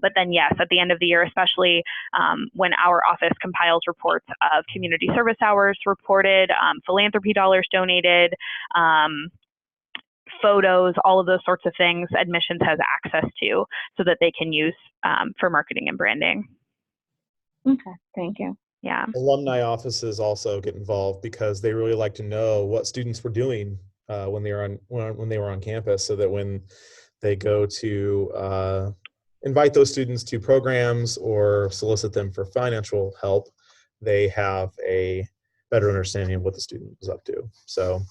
But then, yes, at the end of the year, especially when our office compiles reports of community service hours reported, philanthropy dollars donated, photos, all of those sorts of things, admissions has access to so that they can use for marketing and branding. Okay, thank you. Yeah. Alumni offices also get involved because they really like to know what students were doing when they were on campus, so that when they go to invite those students to programs or solicit them for financial help, they have a better understanding of what the student was up to. So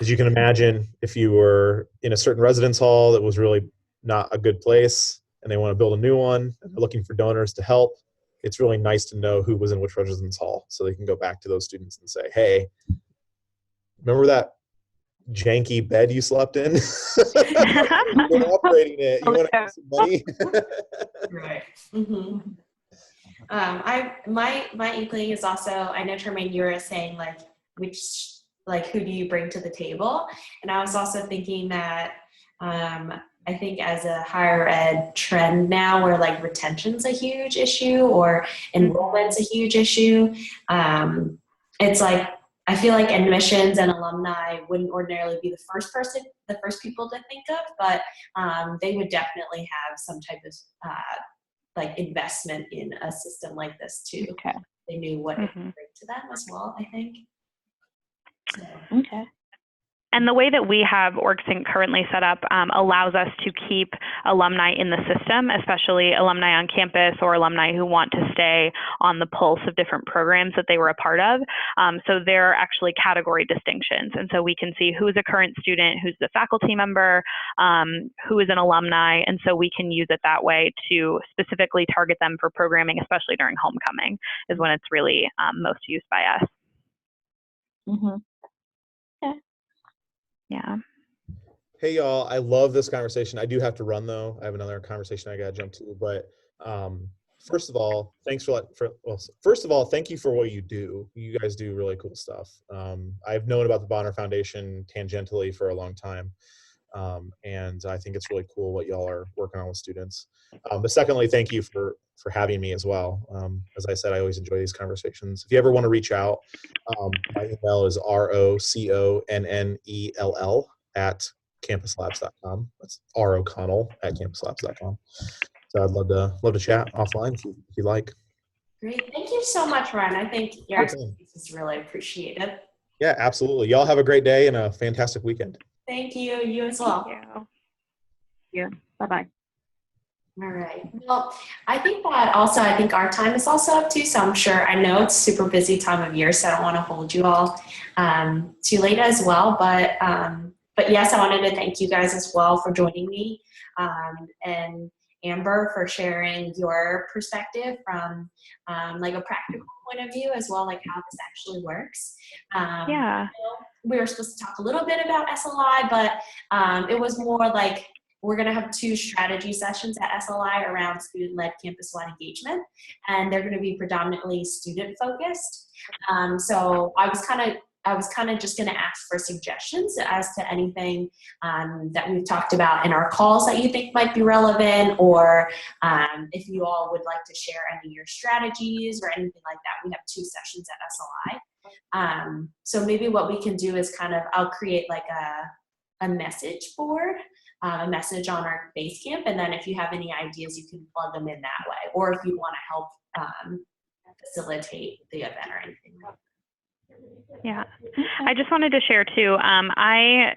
as you can imagine, if you were in a certain residence hall that was really not a good place and they want to build a new one and they're looking for donors to help, it's really nice to know who was in which residence hall, so they can go back to those students and say, hey, remember that janky bed you slept in? You've been operating it. You want to have some money? Right. Mm-hmm. My inkling is also, I know Tremaine, you were saying like who do you bring to the table? And I was also thinking that I think as a higher ed trend now where like retention's a huge issue or enrollment's a huge issue, it's like I feel like admissions and alumni wouldn't ordinarily be the first people to think of, but they would definitely have some type of like investment in a system like this too. Okay. They knew what it would bring to them as well, I think. So. Okay. And the way that we have OrgSync currently set up allows us to keep alumni in the system, especially alumni on campus or alumni who want to stay on the pulse of different programs that they were a part of. So there are actually category distinctions. And so we can see who's a current student, who's the faculty member, who is an alumni. And so we can use it that way to specifically target them for programming, especially during homecoming, is when it's really most used by us. Mm-hmm. Okay. Yeah. Hey y'all, I love this conversation. I do have to run though. I have another conversation I got to jump to, but first of all, thank you for what you do. You guys do really cool stuff. I've known about the Bonner Foundation tangentially for a long time. And I think it's really cool what y'all are working on with students. But secondly, thank you for having me as well. As I said, I always enjoy these conversations. If you ever want to reach out, my email is roconnell@campuslabs.com. That's roconnell@campuslabs.com. So I'd love to chat offline if you like. Great. Thank you so much, Ryan. I think your expertise is really appreciated. Yeah, absolutely. Y'all have a great day and a fantastic weekend. Thank you. You as well. Thank Yeah. Bye-bye. All right. Well, I think our time is also up too. So I'm sure, I know it's a super busy time of year, so I don't want to hold you all too late as well. But yes, I wanted to thank you guys as well for joining me, and Amber for sharing your perspective from like a practical point of view as well, like how this actually works. Yeah. We were supposed to talk a little bit about SLI, but it was more like we're going to have 2 strategy sessions at SLI around student-led campus-wide engagement, and they're going to be predominantly student-focused. So I was kind of just going to ask for suggestions as to anything that we've talked about in our calls that you think might be relevant, or if you all would like to share any of your strategies or anything like that. We have 2 sessions at SLI. So maybe what we can do is I'll create like a message board, a message on our Basecamp, and then if you have any ideas, you can plug them in that way, or if you want to help facilitate the event or anything like that. Yeah, I just wanted to share too. I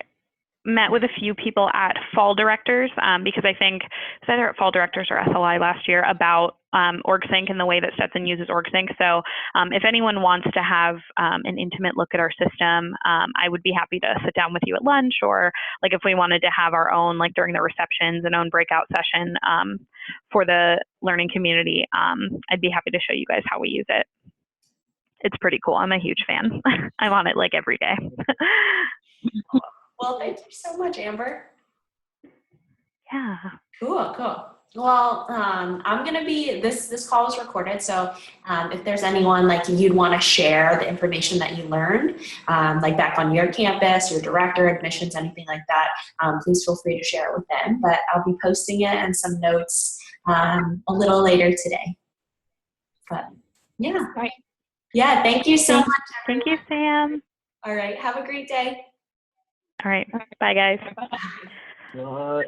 met with a few people at Fall Directors because I think it was either at Fall Directors or SLI last year about OrgSync and the way that Stetson uses OrgSync. So if anyone wants to have an intimate look at our system, I would be happy to sit down with you at lunch, or like if we wanted to have our own, like during the receptions, an own breakout session for the learning community, I'd be happy to show you guys how we use it. It's pretty cool. I'm a huge fan. I'm on it like every day. Well, thank you so much, Amber. Yeah. Cool. Well, I'm going to be, this call is recorded, so if there's anyone like you'd want to share the information that you learned, like back on your campus, your director, admissions, anything like that, please feel free to share it with them. But I'll be posting it and some notes a little later today. But yeah. Right. Yeah, thank you so much. Thank you, Sam. All right, have a great day. All right. Bye, guys. Bye.